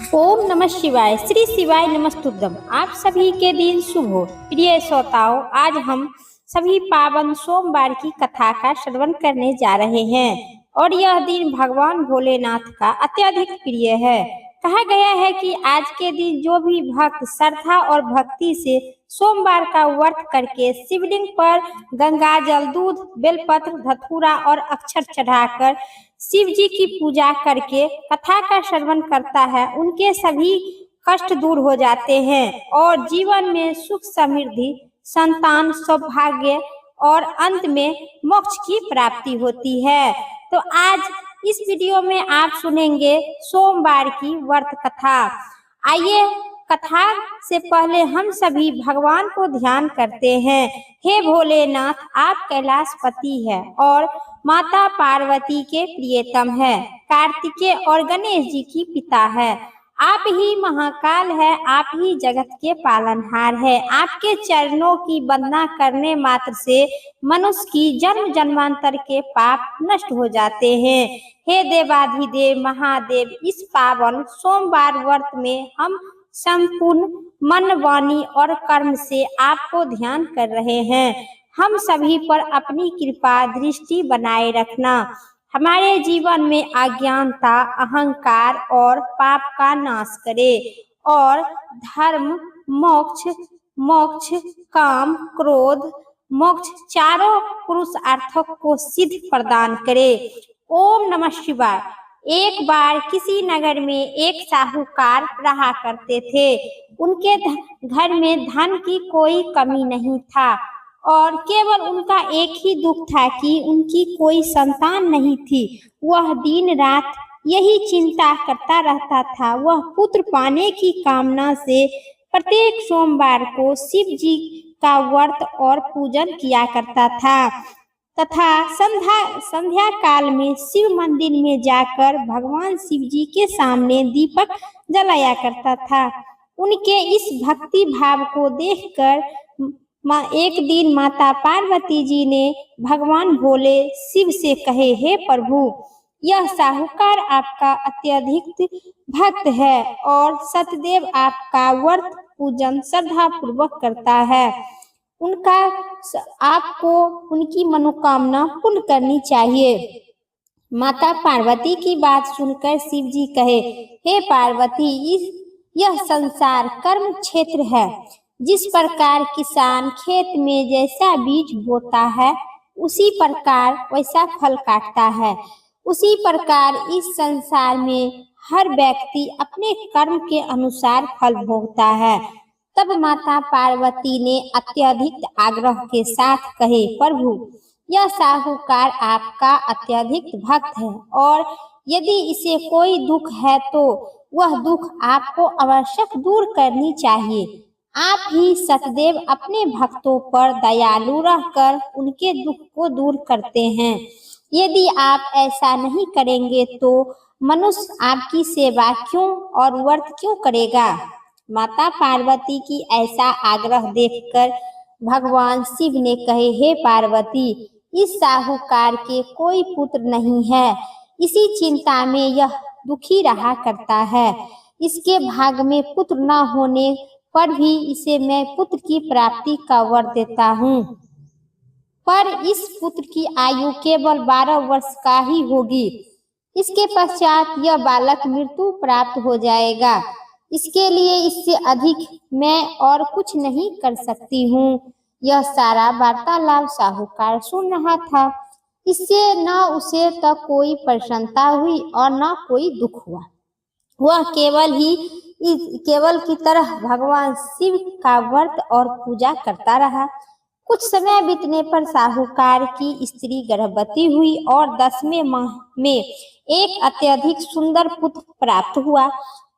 ओम नमः शिवाय। श्री शिवाय नमस्तुभ्यम। आप सभी के दिन शुभ हो। प्रिय श्रोताओं, आज हम सभी पावन सोमवार की कथा का श्रवण करने जा रहे हैं और यह दिन भगवान भोलेनाथ का अत्यधिक प्रिय है। कहा गया है कि आज के दिन जो भी भक्त श्रद्धा और भक्ति से सोमवार का व्रत करके शिवलिंग पर गंगा जल, दूध, बेलपत्र, धतूरा और अक्षर चढ़ाकर शिव जी की पूजा करके कथा का श्रवण करता है, उनके सभी कष्ट दूर हो जाते हैं और जीवन में सुख, समृद्धि, संतान, सौभाग्य और अंत में मोक्ष की प्राप्ति होती है। तो आज इस वीडियो में आप सुनेंगे सोमवार की व्रत कथा। आइए, कथा से पहले हम सभी भगवान को ध्यान करते हैं। हे भोलेनाथ, आप कैलाशपति है और माता पार्वती के प्रियतम है, कार्तिकेय और गणेश जी की पिता है। आप ही महाकाल है, आप ही जगत के पालनहार है। आपके चरणों की वंदना करने मात्र से मनुष्य की जन्म जन्मांतर के पाप नष्ट हो जाते हैं। हे देवाधिदेव महादेव, इस पावन सोमवार व्रत में हम संपूर्ण मन, वाणी और कर्म से आपको ध्यान कर रहे हैं। हम सभी पर अपनी कृपा दृष्टि बनाए रखना। हमारे जीवन में अज्ञानता, अहंकार और पाप का नाश करे और धर्म, मोक्ष, काम, क्रोध, मोक्ष चारों पुरुषार्थों को सिद्ध प्रदान करे। ओम नमः शिवाय। एक बार किसी नगर में एक साहूकार रहा करते थे। उनके घर में धन की कोई कमी नहीं था और केवल उनका एक ही दुख था कि उनकी कोई संतान नहीं थी। वह दिन रात यही चिंता करता रहता था। वह पुत्र पाने की कामना से प्रत्येक सोमवार को शिव जी का व्रत और पूजन किया करता था तथा संध्या काल में शिव मंदिर में जाकर भगवान शिव जी के सामने दीपक जलाया करता था। उनके इस भक्ति भाव को देखकर एक दिन माता पार्वती जी ने भगवान भोले शिव से कहे, हे प्रभु, यह साहूकार आपका अत्यधिक भक्त है और सतदेव आपका व्रत पूजन श्रद्धा पूर्वक करता है। आपको उनकी मनोकामना पूर्ण करनी चाहिए। माता पार्वती की बात सुनकर शिव जी कहे, हे पार्वती, यह संसार कर्म क्षेत्र है। जिस प्रकार किसान खेत में जैसा बीज बोता है उसी प्रकार वैसा फल काटता है, उसी प्रकार इस संसार में हर व्यक्ति अपने कर्म के अनुसार फल भोगता है। तब माता पार्वती ने अत्यधिक आग्रह के साथ कहे, प्रभु, यह साहूकार आपका अत्यधिक भक्त है और यदि इसे कोई दुख है तो वह दुख आपको आवश्यक दूर करनी चाहिए। आप ही सतदेव अपने भक्तों पर दयालु रहकर उनके दुख को दूर करते हैं। यदि आप ऐसा नहीं करेंगे तो मनुष्य आपकी सेवा क्यों और व्रत क्यों करेगा। माता पार्वती की ऐसा आग्रह देखकर भगवान शिव ने कहे, हे पार्वती, इस साहूकार के कोई पुत्र नहीं है। इसी चिंता में यह दुखी रहा करता है। इसके भाग में पुत्र न होने पर भी इसे मैं पुत्र की प्राप्ति का वर देता हूँ, पर इस पुत्र की आयु केवल 12 वर्ष का ही होगी। इसके पश्चात यह बालक मृत्यु प्राप्त हो जाएगा। इसके लिए इससे अधिक मैं और कुछ नहीं कर सकती हूँ। यह सारा वार्तालाप साहूकार सुन रहा था। इससे न उसे तक कोई प्रसन्नता हुई और न कोई दुख हुआ। वह केवल की तरह भगवान शिव का व्रत और पूजा करता रहा। कुछ समय बीतने पर साहूकार की स्त्री गर्भवती हुई और 10वें माह में एक अत्यधिक सुंदर पुत्र प्राप्त हुआ।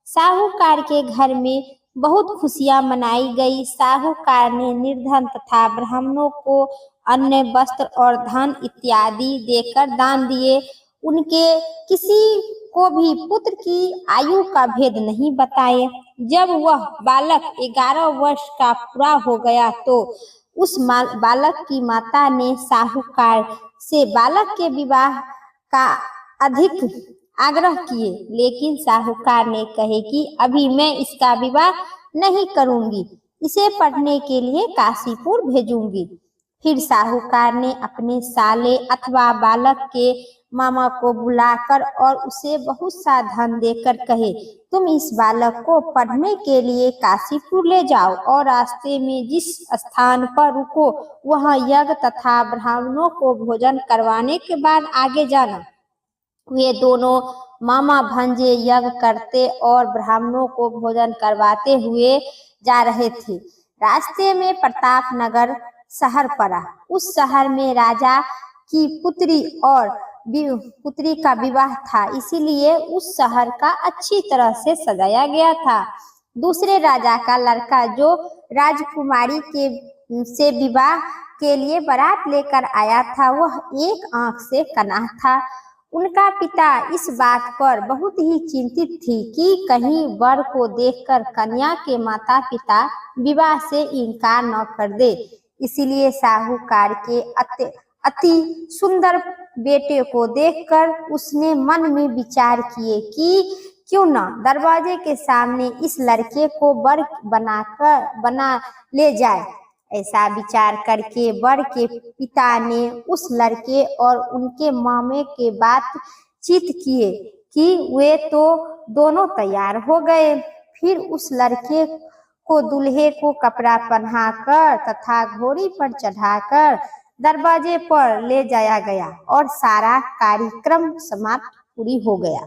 साहूकार के घर में बहुत खुशियां मनाई गई। साहूकार ने निर्धन तथा ब्राह्मणों को अन्न, वस्त्र और धन इत्यादि देकर दान दिए। उनके किसी को भी पुत्र की आयु का भेद नहीं बताए। जब वह बालक 11 वर्ष का पूरा हो गया तो उस बालक की माता ने साहूकार से बालक के विवाह का अधिक आग्रह किए, लेकिन साहूकार ने कहे कि अभी मैं इसका विवाह नहीं करूंगी, इसे पढ़ने के लिए काशीपुर भेजूंगी। फिर साहूकार ने अपने साले अथवा बालक के मामा को बुलाकर और उसे बहुत सा धन देकर कहे, तुम इस बालक को पढ़ने के लिए काशीपुर ले जाओ और रास्ते में जिस स्थान पर रुको वहां यज्ञ तथा ब्राह्मणों को भोजन करवाने के बाद आगे जाना। वे दोनों मामा भांजे यज्ञ करते और ब्राह्मणों को भोजन करवाते हुए जा रहे थे। रास्ते में प्रतापनगर शहर पड़ा। उस शहर में राजा की पुत्री का विवाह था, इसीलिए उस शहर का अच्छी तरह से सजाया गया था। दूसरे राजा का लड़का जो राजकुमारी से विवाह के लिए बारात लेकर आया था, वह एक आंख से कन्हा था। उनका पिता इस बात पर बहुत ही चिंतित थी कि कहीं वर को देखकर कन्या के माता पिता विवाह से इनकार न कर दे। इसीलिए साहूकार के अति सुंदर बेटे को देखकर उसने मन में विचार किए कि क्यों न दरवाजे के सामने इस लड़के को वर बना ले जाए। ऐसा विचार करके वर के पिता ने उस लड़के और उनके मामे के बातचीत किए कि वे तो दोनों तैयार हो गए। फिर उस लड़के को दूल्हे को कपड़ा पहनाकर तथा घोड़ी पर चढ़ाकर दरवाजे पर ले जाया गया और सारा कार्यक्रम समाप्त पूरी हो गया।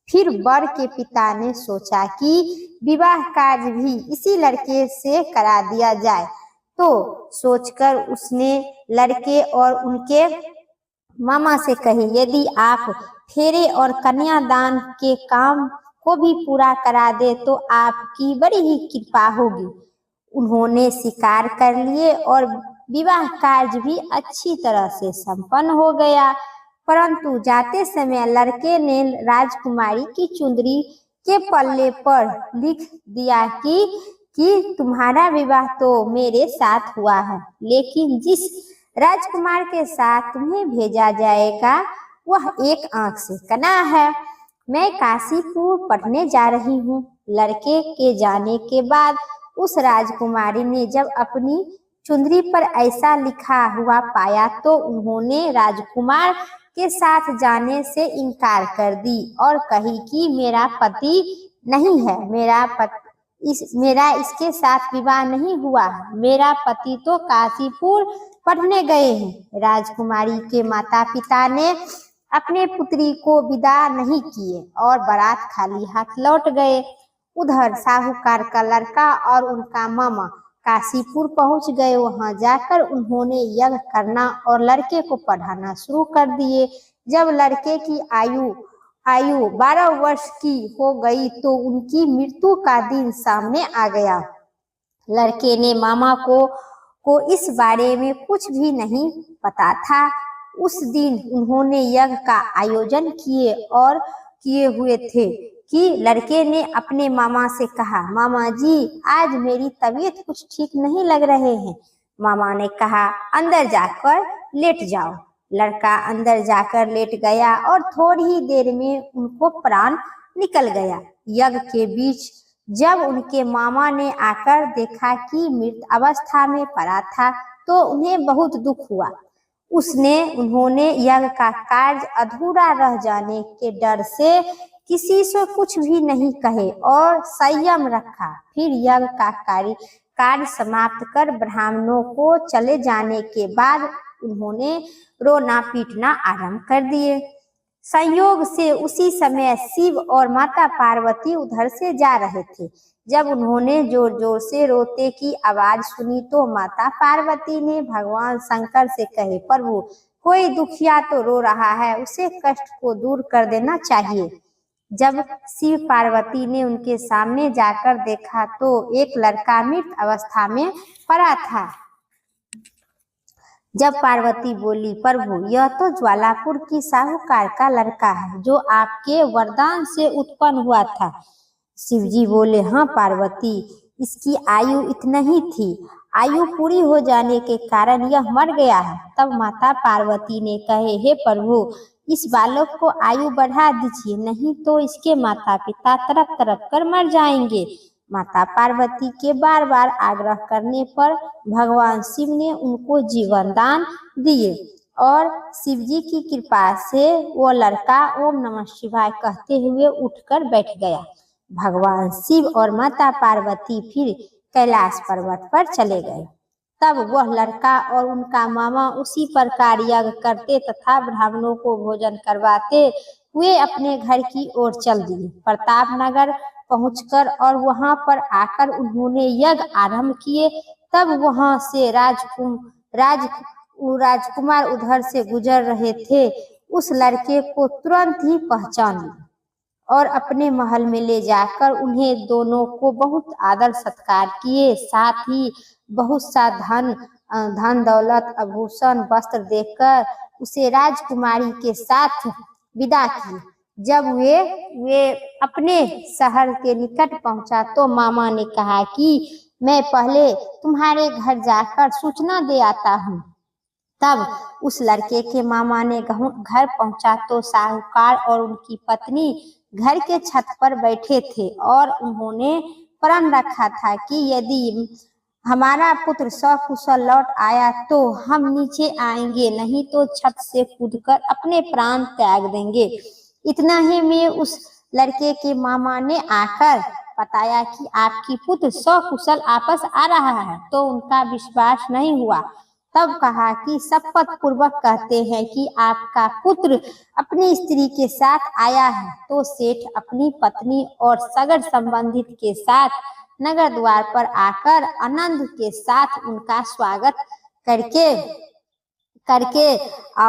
फिर वर के पिता ने सोचा कि विवाह कार्य भी इसी लड़के से करा दिया जाए, तो सोचकर उसने लड़के और उनके मामा से कहे, यदि आप फेरे और कन्यादान के काम को भी पूरा करा दे तो आपकी बड़ी ही कृपा होगी। उन्होंने स्वीकार कर लिए और विवाह कार्य भी अच्छी तरह से संपन्न हो गया। परंतु जाते समय लड़के ने राजकुमारी की चुंदरी के पल्ले पर लिख दिया कि तुम्हारा विवाह तो मेरे साथ हुआ है, लेकिन जिस राजकुमार के साथ तुम्हें भेजा जाएगा वह एक आंख से कन्हा है। मैं काशीपुर पढ़ने जा रही हूँ। लड़के के जाने के बाद उस राजकुमारी ने जब अपनी चुंदरी पर ऐसा लिखा हुआ पाया तो उन्होंने राजकुमार के साथ जाने से इनकार कर दी और कही कि मेरा पति नहीं है, मेरा इसके साथ विवाह नहीं हुआ, मेरा पति तो काशीपुर पढ़ने गए हैं। राजकुमारी के माता पिता ने अपने पुत्री को विदा नहीं किए और बारात खाली हाथ लौट गए। उधर साहूकार का लड़का और उनका मामा काशीपुर पहुंच गए। वहां जाकर उन्होंने यज्ञ करना और लड़के को पढ़ाना शुरू कर दिए। जब लड़के की आयु 12 वर्ष की हो गई तो उनकी मृत्यु का दिन सामने आ गया। लड़के ने मामा को इस बारे में कुछ भी नहीं पता था। उस दिन उन्होंने यज्ञ का आयोजन किए हुए थे कि लड़के ने अपने मामा से कहा, मामा जी आज मेरी तबीयत कुछ ठीक नहीं लग रहे हैं। मामा ने कहा, अंदर जाकर लेट जाओ। लड़का अंदर जाकर लेट गया और थोड़ी ही देर में उनको प्राण निकल गया। यज्ञ के बीच जब उनके मामा ने आकर देखा कि मृत अवस्था में पड़ा था तो उन्हें बहुत दुख हुआ। उन्होंने यज्ञ का कार्य अधूरा रह जाने के डर से किसी से कुछ भी नहीं कहे और संयम रखा। फिर यज्ञ का कार्य समाप्त कर ब्राह्मणों को चले जाने के बाद उन्होंने रोना पीटना आरंभ कर दिए। संयोग से उसी समय शिव और माता पार्वती उधर से जा रहे थे। जब उन्होंने जोर जोर से रोते की आवाज सुनी तो माता पार्वती ने भगवान शंकर से कहे, प्रभु कोई दुखिया तो रो रहा है, उसे कष्ट को दूर कर देना चाहिए। जब शिव पार्वती ने उनके सामने जाकर देखा तो एक लड़का मृत अवस्था में पड़ा था। जब पार्वती बोली, प्रभु यह तो ज्वालापुर की साहूकार का लड़का है जो आपके वरदान से उत्पन्न हुआ था। शिवजी बोले, हाँ पार्वती, इसकी आयु इतना ही थी। आयु पूरी हो जाने के कारण यह मर गया है। तब माता पार्वती ने कहे, हे प्रभु, इस बालक को आयु बढ़ा दीजिए, नहीं तो इसके माता पिता तड़प तड़प कर मर जाएंगे। माता पार्वती के बार बार आग्रह करने पर भगवान शिव ने उनको जीवन दान दिए और शिव जी की कृपा से वो लड़का ओम नमः शिवाय कहते हुए उठकर बैठ गया। भगवान शिव और माता पार्वती फिर कैलाश पर्वत पर चले गए। तब वह लड़का और उनका मामा उसी प्रकार यज्ञ करते तथा ब्राह्मणों को भोजन करवाते हुए अपने घर की ओर चल दिए। प्रतापनगर पहुंचकर और वहां पर आकर उन्होंने यज्ञ आरंभ किए। तब वहां से राजकुमार उधर से गुजर रहे थे। उस लड़के को तुरंत ही पहचान लिया और अपने महल में ले जाकर उन्हें दोनों को बहुत आदर सत्कार किए। साथ ही बहुत सा धन दौलत आभूषण वस्त्र देकर उसे राजकुमारी के साथ विदा किए। जब वे अपने शहर के निकट पहुंचा तो मामा ने कहा कि मैं पहले तुम्हारे घर जाकर सूचना दे आता हूँ। तब उस लड़के के मामा ने घर पहुंचा तो साहूकार और उनकी पत्नी घर के छत पर बैठे थे और उन्होंने प्रण रखा था कि यदि हमारा पुत्र सकुशल लौट आया तो हम नीचे आएंगे, नहीं तो छत से कूदकर अपने प्राण त्याग देंगे। इतना ही में उस लड़के के मामा ने आकर बताया कि आपकी पुत्र सकुशल वापस आ रहा है, तो उनका विश्वास नहीं हुआ। तब कहा कि शपथ पूर्वक कहते हैं कि आपका पुत्र अपनी स्त्री के साथ आया है। तो सेठ अपनी पत्नी और सगर संबंधित के साथ नगर द्वार पर आकर आनंद के साथ उनका स्वागत करके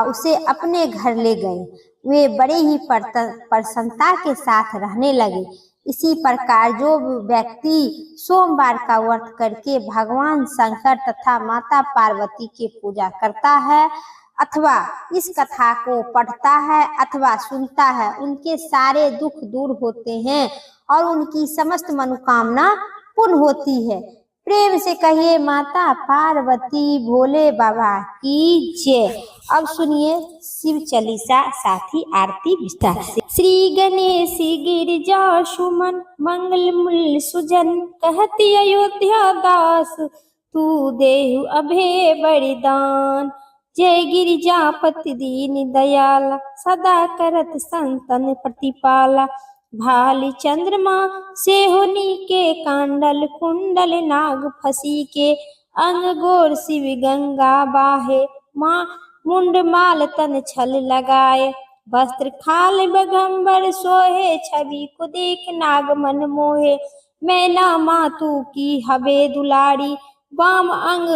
उसे अपने घर ले गए। वे बड़े ही प्रसन्नता के साथ रहने लगे। इसी प्रकार जो व्यक्ति सोमवार का व्रत करके भगवान शंकर तथा माता पार्वती की पूजा करता है अथवा इस कथा को पढ़ता है अथवा सुनता है, उनके सारे दुख दूर होते हैं और उनकी समस्त मनोकामना पूर्ण होती है। प्रेम से कहिए माता पार्वती भोले बाबा की जय। अब सुनिए शिव चालीसा साथी आरती विस्तार से। श्री गणेश गिरिजा सुमन मंगल मूल सुजन, कहती अयोध्या दास तू देहु अभय बलिदान। जय गिरिजापति दीन दयाला, सदा करत संतन प्रतिपाला। भाली चंद्रमा से होनी के कांडल, कुंडल नाग फसी के। अंग गोर शिव गंगा बाहे, माँ मुंड माल तन छल लगाए। वस्त्र खाल बगंबर सोहे, छवि को देख नाग मन मोहे। मैना मातु की हबे दुलारी, वाम अंग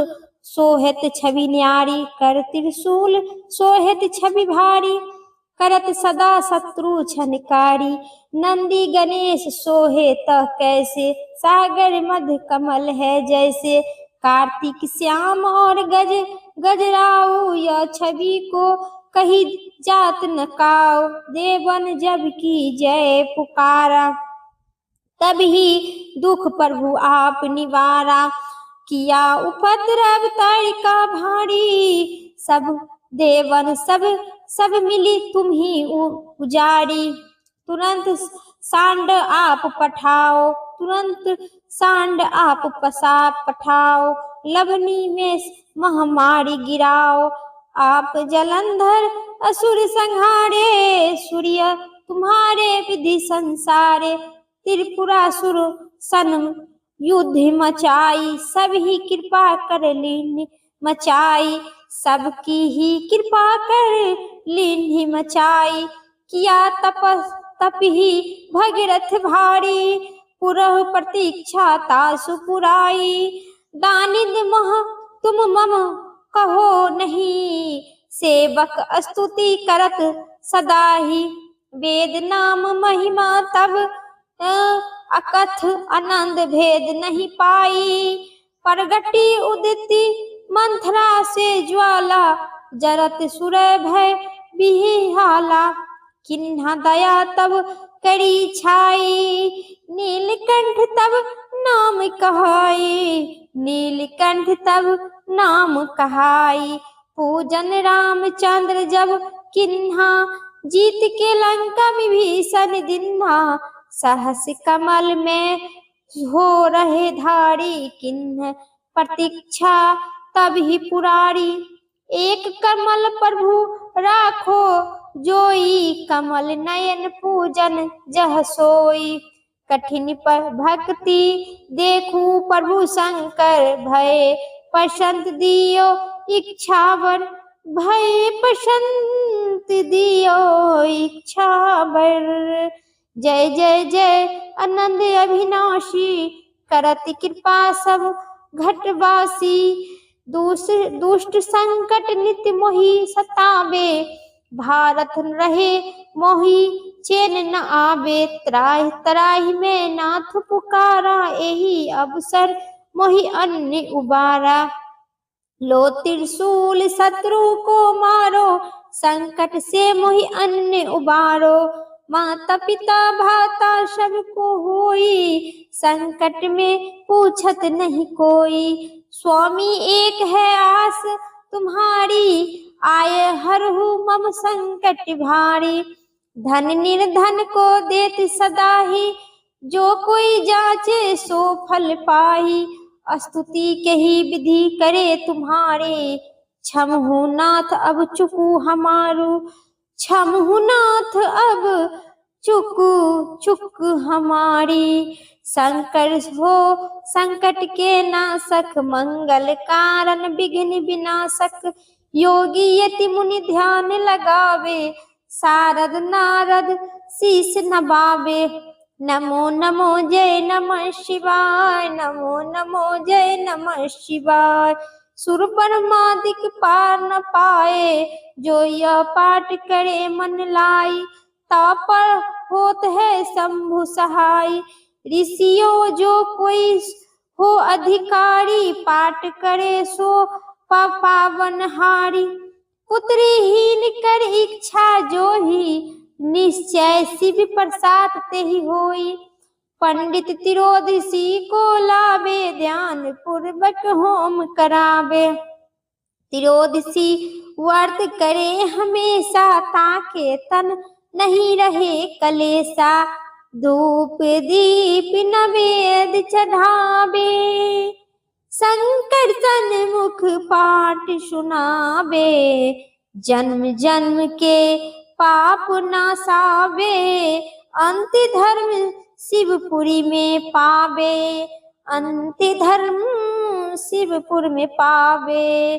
सोहत छवि न्यारी। कर त्रिशूल सोहत छवि भारी, करत सदा शत्रु छनकारी। नंदी गणेश सोहे तह कैसे, सागर मध्य कमल है जैसे। कार्तिक श्याम और गजराऊ, यह छवि को कही जात न काऊ। देवन जब की जय पुकारा, तभी दुख प्रभु आप निवारा। किया उपद्रव तारिका भारी, सब देवन सब मिली तुम ही उजाड़ी। तुरंत सांड आप पठाओ, तुरंत सांड आप पठाओ। लवनी में महामारी गिराओ, आप जलंधर असुर संहारे। सूर्य तुम्हारे विधि संसारे, त्रिपुरासुर सन युद्ध मचाई। सब ही कृपा कर लीन मचाई, सबकी ही कृपा कर लीन मचाई। किया तप ही भगीरथ भारी, पुरह प्रतीक्षा तासु पुराई। दानिद मह तुम मम कहो नहीं, सेवक स्तुति करत सदा ही। वेद नाम महिमा तब अकथ, आनंद भेद नहीं पाई। प्रगटी उदिति मंथरा से ज्वाला, जरत सुरय भय बिहाला। किन्हा दया तब करी छाई। नीलकंठ तब नाम कहाई, नीलकंठ तब नाम कहाई। पूजन रामचंद्र जब किन्हा, जीत के लंका विभीषण दिन्हा। सहस कमल में हो रहे धारी, किन्ह प्रतीक्षा तब ही पुरारी। एक कमल प्रभु राखो जोई, कमल नयन पूजन जह सोई। कठिन पर भक्ति देखू प्रभु शंकर, भय पसंत दियो इच्छावर। भय पसंत दियो इच्छावर। जय जय जय आनंद अविनाशी, करत कृपा सब घटवासी। दुष्ट संकट नित्य मोहि सतावे, भारत रहे मोहि चैन न आवे। त्राहि त्राहि में नाथ पुकारा, एहि अवसर मोहि अन्य उबारा। लो त्रिशूल शत्रु को मारो, संकट से मोहि अन्य उबारो। माता पिता भाता सबको होई, संकट में पूछत नहीं कोई। स्वामी एक है आस तुम्हारी, आए हरहु मम संकट भारी। धन निर्धन को देत सदा ही, जो कोई जाचे सो फल पाही। स्तुति कही विधि करे तुम्हारे, क्षमहु नाथ अब चुकू हमारू। क्षमहु नाथ अब चुक हमारी। शंकर हो संकट के नाशक, मंगल कारण विघ्न विनाशक। योगी यति मुनि ध्यान लगावे, सारद नारद शीस नवावे। नमो नमो जय नमः शिवाय, नमो नमो जय नमः शिवाय। सुर परमादिक पार न पाए, जो यह पाठ करे मन लाई। तापर होत है शंभु सहाय, ऋषियों जो कोई हो अधिकारी। पाठ करे सो पावन हारी। पुत्रहीन कर इच्छा जो ही, निश्चय शिव प्रसाद ते ही होई। पंडित तिरोदसी को लावे, ध्यान पूर्वक होम करावे। तिरोदसी व्रत करे हमेशा, ताके तन नहीं रहे कलेसा। धूप दीप नवेद चढ़ावे, शंकर सन्मुख पाठ सुनावे। जन्म जन्म के पाप नासावे, अंत धर्म शिवपुरी में पावे। अंत धर्म शिवपुर में पावे।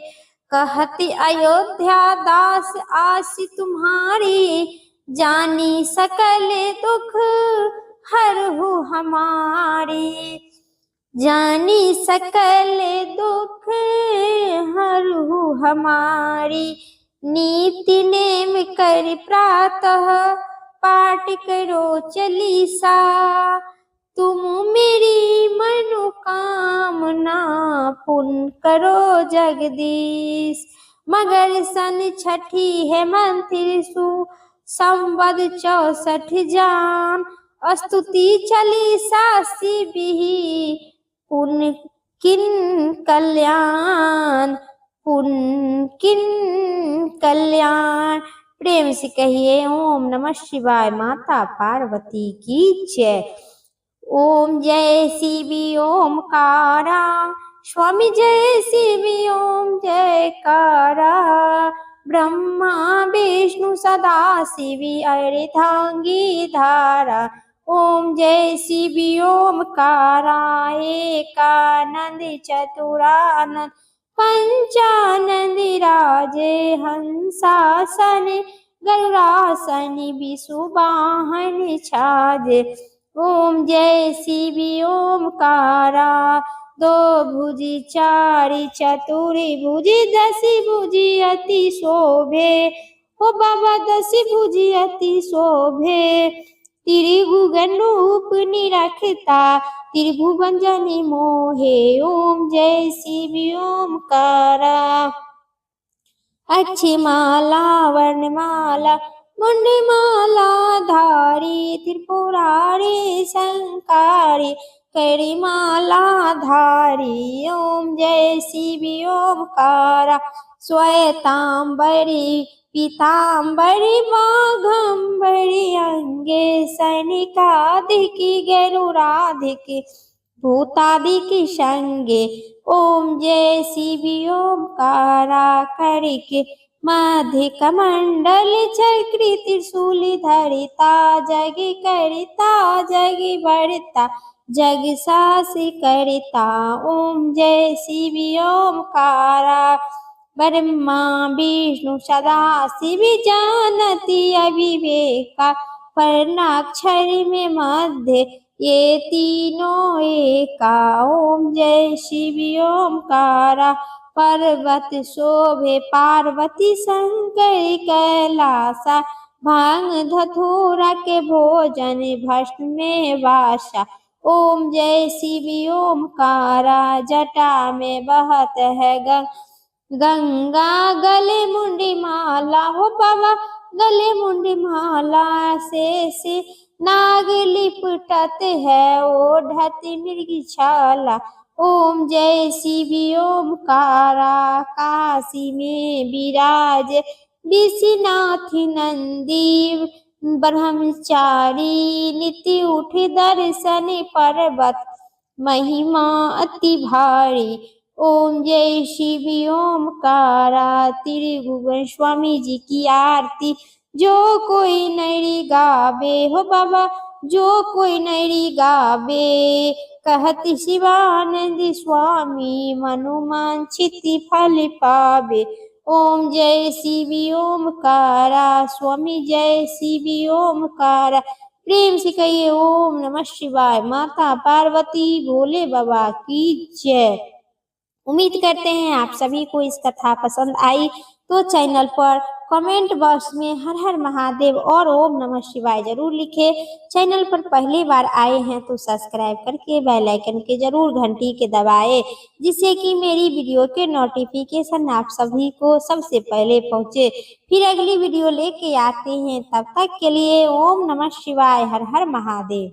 कहती अयोध्या दास आसी तुम्हारी, जानी सकल दुख हरहु हमारी। जानी सकल दुख हरहु हमारी। नीति नेम कर प्रातः पाठ करो चालीसा। तुम मेरी मनोकामना पूर्ण करो जगदीश। मगर सन छठी है मंत्र सु, संवद 64 जान। स्तुति चालीसा शिवहि, पुण्य किन कल्याण, पुण्य किन कल्याण। प्रेम से कहिए ओम नमः शिवाय। माता पार्वती की जय। ओम जय शिव ओमकारा, स्वामी जय शिव ओम जयकारा। ब्रह्मा विष्णु सदा शिव अर्धांगी धारा। ओम जय शिव ओमकारा, एकानंद चतुरानंद पंचानंद राजे। हंसासन गरुड़ासन विषुवाहन छाजे। ओम जय शिव ओमकारा, दो भुजी चारि चतुरी भुजी, दसी भुजी अति शोभे। हो बाबा दसी भुजी अति शोभे। त्रिभुवन रूप निरखता, त्रिभुवन जनि मोहे। ओम जय शिव ओमकारा। अक्षमाला वर्णमाला मुंडमाला धारी त्रिपुरारी संकारी करिमाला धारी ओम जय शिव ओमकारा श्वेतांबरी पीतांबरी माघंबरी अंगे सैनिकाधिकी गरुराधिकी भूतादिकी संगे ओम जय शिव ओमकारा करिके मध्य कमंडल चक्री त्रिशूल धरिता जग करिता जग बढ़ता जग सासी करिता ओम जय शिव ओमकारा ब्रह्मा विष्णु सदा शिव जानती अविवेका वर्णाक्षर में मध्य ये तीनों एका ओम जय शिव ओमकारा पर्वत शोभे पार्वती शंकर कैलासा भांग धतूरा के भोजन भस्म में वासा ओम जय शिव ओमकारा जटा में बहत है गंगा गले मुंडी माला हो बाबा गले मुंडी माला से नाग लिपटत है ओढ़त मृग छाला ओम जय शिव ओमकारा काशी में विराज विश्वनाथ नंदी ब्रह्मचारी नित्य उठ दर्शन पर्वत महिमा अति भारी ओम जय शिव ओमकारा त्रिभुवन स्वामी जी की आरती जो कोई नैरी गावे हो बाबा जो कोई नैरी गावे कहत शिवानंद स्वामी मनुमांछित फल पावे ओम जय शिव ओमकारा स्वामी जय शिव ओमकारा प्रेम से कहिए ओम नमः शिवाय। माता पार्वती भोले बाबा की जय। उम्मीद करते हैं आप सभी को इस कथा पसंद आई तो चैनल पर कमेंट बॉक्स में हर हर महादेव और ओम नमः शिवाय जरूर लिखें। चैनल पर पहली बार आए हैं तो सब्सक्राइब करके बेल आइकन के जरूर घंटी के दबाएं जिससे कि मेरी वीडियो के नोटिफिकेशन आप सभी को सबसे पहले पहुंचे। फिर अगली वीडियो लेके आते हैं, तब तक के लिए ओम नमः शिवाय, हर हर महादेव।